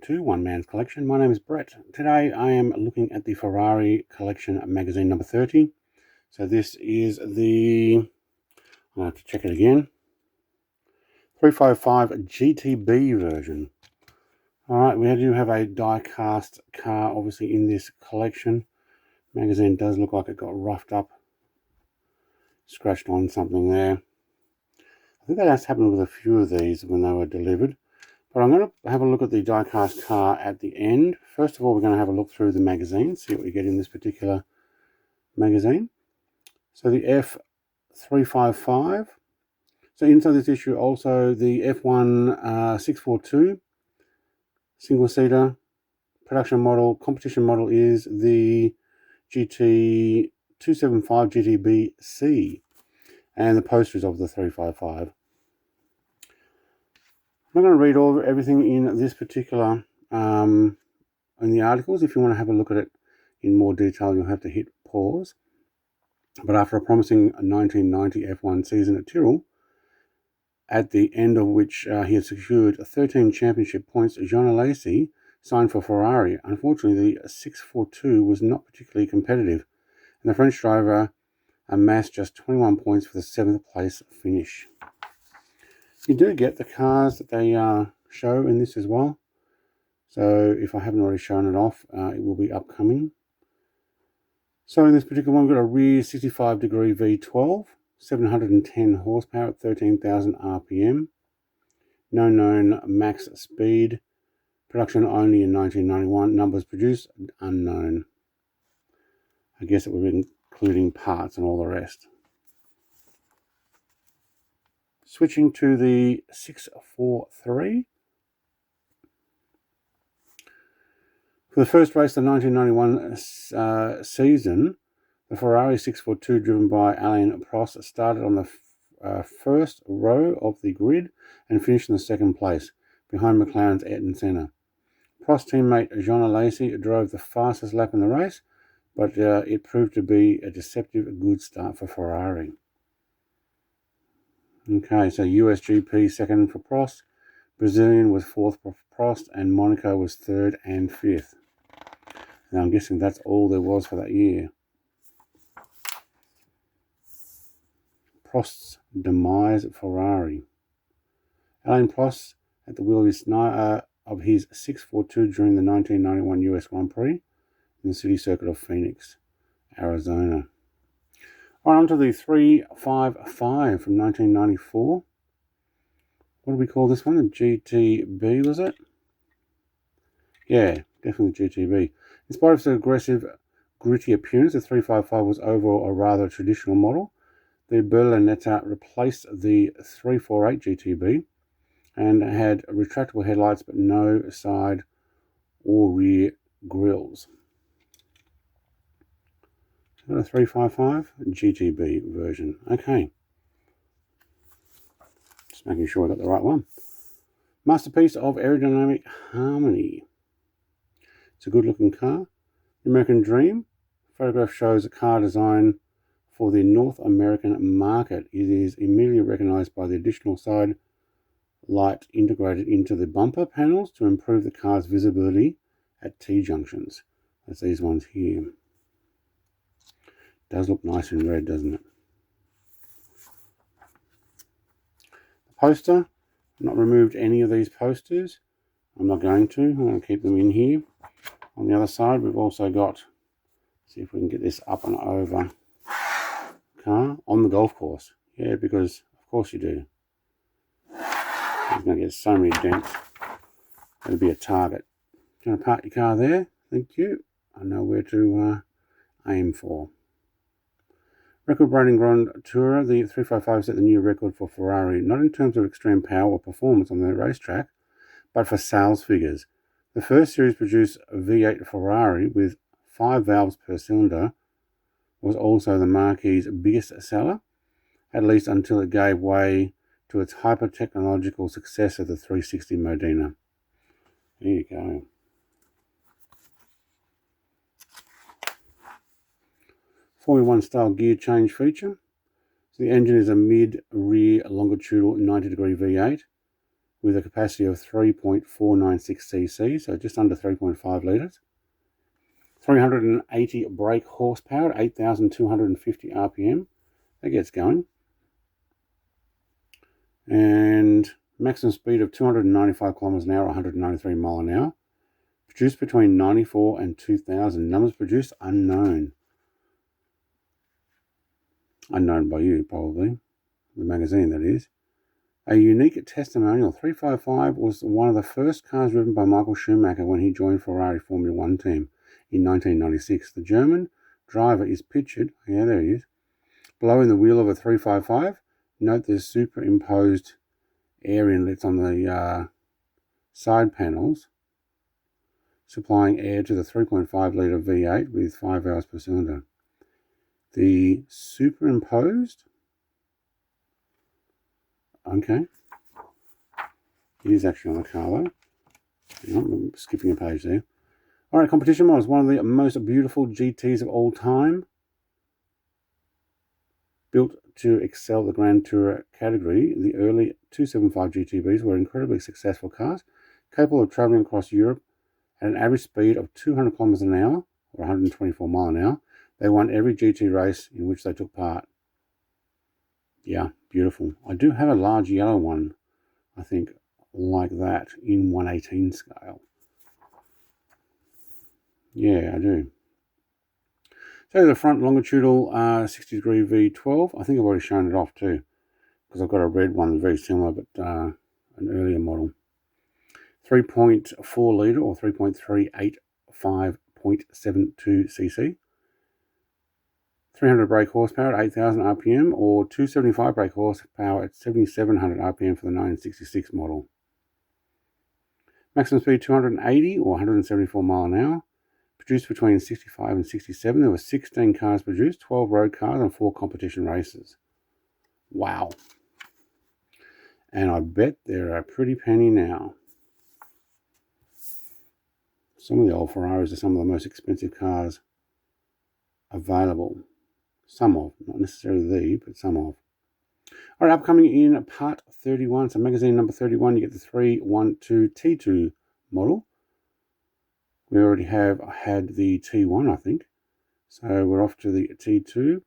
to One Man's Collection. My name is Brett. Today I am looking at the Ferrari Collection Magazine number 30. So this is the, I'll have to check it again, 355 GTB version. Alright, we do have a die-cast car obviously in this collection. Magazine does look like it got roughed up, scratched on something there. I think that has happened with a few of these when they were delivered. But I'm going to have a look at the die-cast car at the end. First of all, we're going to have a look through the magazine, see what we get in this particular magazine. So the F355. So inside this issue also the F1642 single-seater production model. Competition model is the GT275 GTB C. And the poster is of the 355. I'm not going to read everything in this particular, in the articles. If you want to have a look at it in more detail, you'll have to hit pause. But after a promising 1990 F1 season at Tyrrell, at the end of which he had secured 13 championship points, Jean Alesi signed for Ferrari. Unfortunately, the 642 was not particularly competitive, and the French driver amassed just 21 points for the 7th place finish. You do get the cars that they show in this as well. So if I haven't already shown it off, it will be upcoming. So in this particular one, we've got a rear 65-degree V12, 710 horsepower at 13,000 RPM. No known max speed. Production only in 1991. Numbers produced unknown. I guess it would be including parts and all the rest. Switching to the 643. For the first race of the 1991 season, the Ferrari 642 driven by Alain Prost started on the first row of the grid and finished in the second place, behind McLaren's Ayrton Senna. Prost teammate Jean Alesi drove the fastest lap in the race, but it proved to be a deceptive good start for Ferrari. Okay, so USGP second for Prost, Brazilian was fourth for Prost, and Monaco was third and fifth. Now I'm guessing that's all there was for that year. Prost's demise at Ferrari. Alain Prost at the wheel of his 642 during the 1991 US Grand Prix in the city circuit of Phoenix, Arizona. On to the 355 from 1994. What do we call this one? The GTB, was it? Yeah, definitely the GTB. In spite of its aggressive, gritty appearance, the 355 was overall a rather traditional model. The Berlinetta replaced the 348 GTB and had retractable headlights but no side or rear grills. Got a 355 GTB version. Okay. Just making sure I got the right one. Masterpiece of aerodynamic harmony. It's a good looking car. The American Dream. Photograph shows a car design for the North American market. It is immediately recognized by the additional side light integrated into the bumper panels to improve the car's visibility at T-junctions. That's these ones here. Does look nice in red, doesn't it? The poster, I've not removed any of these posters. I'm not going to. I'm going to keep them in here. On the other side, we've also got, see if we can get this up and over, car on the golf course. Yeah, because of course you do. You're going to get so many dents. That'll be a target. Do you want to park your car there? Thank you. I know where to aim for. Record-breaking Grand Tourer, the 355 set the new record for Ferrari, not in terms of extreme power or performance on the racetrack, but for sales figures. The first series-produced V8 Ferrari with 5 valves per cylinder was also the marque's biggest seller, at least until it gave way to its hyper-technological successor, the 360 Modena. There you go. Formula 1 style gear change feature. So the engine is a mid-rear longitudinal 90-degree V8. with a capacity of 3.496 cc, so just under 3.5 litres. 380 brake horsepower at 8,250 RPM. That gets going. And maximum speed of 295 kilometers an hour, 193 mile an hour. Produced between 94 and 2000. Numbers produced unknown. Unknown by you, probably. The magazine, that is. A unique testimonial. 355 was one of the first cars driven by Michael Schumacher when he joined Ferrari Formula One team in 1996. The German driver is pictured, yeah, there he is, below in the wheel of a 355. Note there's superimposed air inlets on the side panels, supplying air to the 3.5 litre V8 with 5 hours per cylinder. The superimposed, okay, it is actually on the car though. I'm skipping a page there. Alright, competition models, one of the most beautiful GTs of all time. Built to excel the Grand Tourer category, the early 275 GTBs were incredibly successful cars, capable of travelling across Europe at an average speed of 200 kilometers an hour, or 124 mile an hour. They won every GT race in which they took part. Yeah, beautiful. I do have a large yellow one, I think, like that, in 1/18 scale. Yeah, I do. So the front longitudinal 60-degree V12. I think I've already shown it off too, because I've got a red one very similar, but an earlier model. 3.4 litre or 3.385.72 cc. 300 brake horsepower at 8,000 RPM or 275 brake horsepower at 7,700 RPM for the 1966 model. Maximum speed 280 or 174 mile an hour. Produced between 65 and 67. There were 16 cars produced, 12 road cars and 4 competition races. Wow. And I bet they're a pretty penny now. Some of the old Ferraris are some of the most expensive cars available. Some of, not necessarily the, but some of. All right, upcoming in part 31, so magazine number 31, you get the 312 T2 model. We already have had the T1, I think. So we're off to the T2,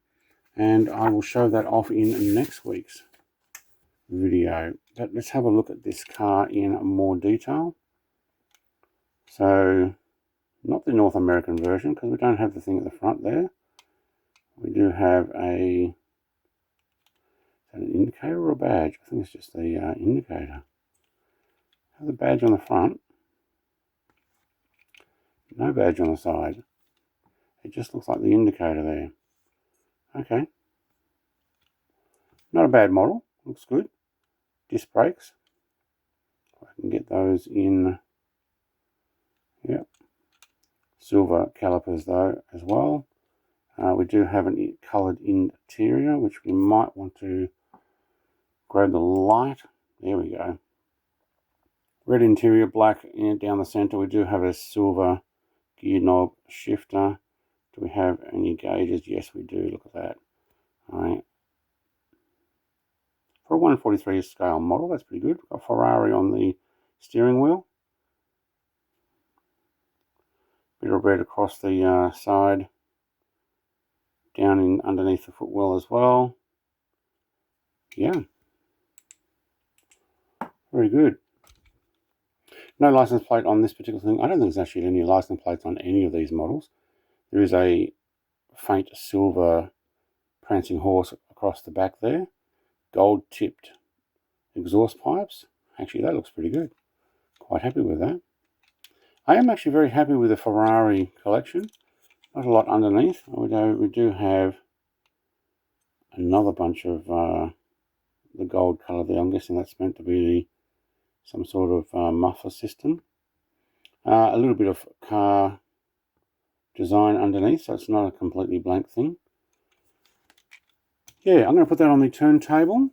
and I will show that off in next week's video. But let's have a look at this car in more detail. So, not the North American version, because we don't have the thing at the front there. We do have an indicator or a badge? I think it's just the indicator. Have the badge on the front. No badge on the side. It just looks like the indicator there. Okay. Not a bad model. Looks good. Disc brakes. I can get those in. Yep. Silver calipers though as well. We do have a coloured interior, which we might want to grab the light. There we go. Red interior, black down the centre. We do have a silver gear knob shifter. Do we have any gauges? Yes, we do. Look at that. All right. For a 143 scale model, that's pretty good. Got Ferrari on the steering wheel. Bit of red across the side. Down in underneath the footwell as well. Yeah. Very good. No license plate on this particular thing. I don't think there's actually any license plates on any of these models. There is a faint silver prancing horse across the back there. Gold tipped exhaust pipes. Actually, that looks pretty good. Quite happy with that. I am actually very happy with the Ferrari collection. Not a lot underneath. We do have another bunch of the gold colour there. I'm guessing that's meant to be some sort of muffler system. A little bit of car design underneath, so it's not a completely blank thing. Yeah, I'm going to put that on the turntable.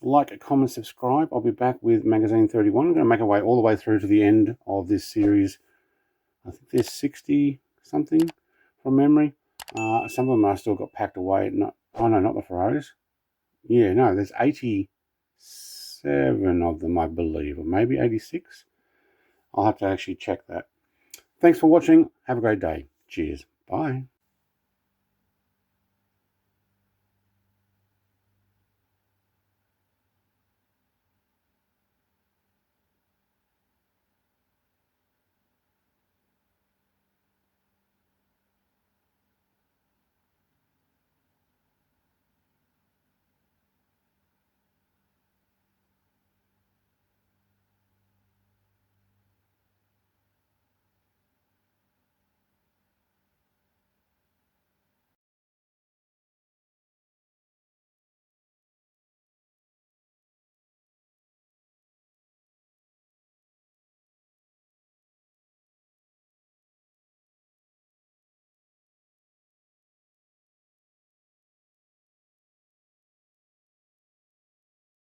Like, comment, subscribe. I'll be back with magazine 31. I'm going to make our way all the way through to the end of this series. I think there's 60 something from memory. Some of them I still got packed away. Oh no, not the Ferraris. Yeah, no, there's 80. 87 of them, I believe, or maybe 86. I'll have to actually check that. Thanks for watching. Have a great day. Cheers. Bye.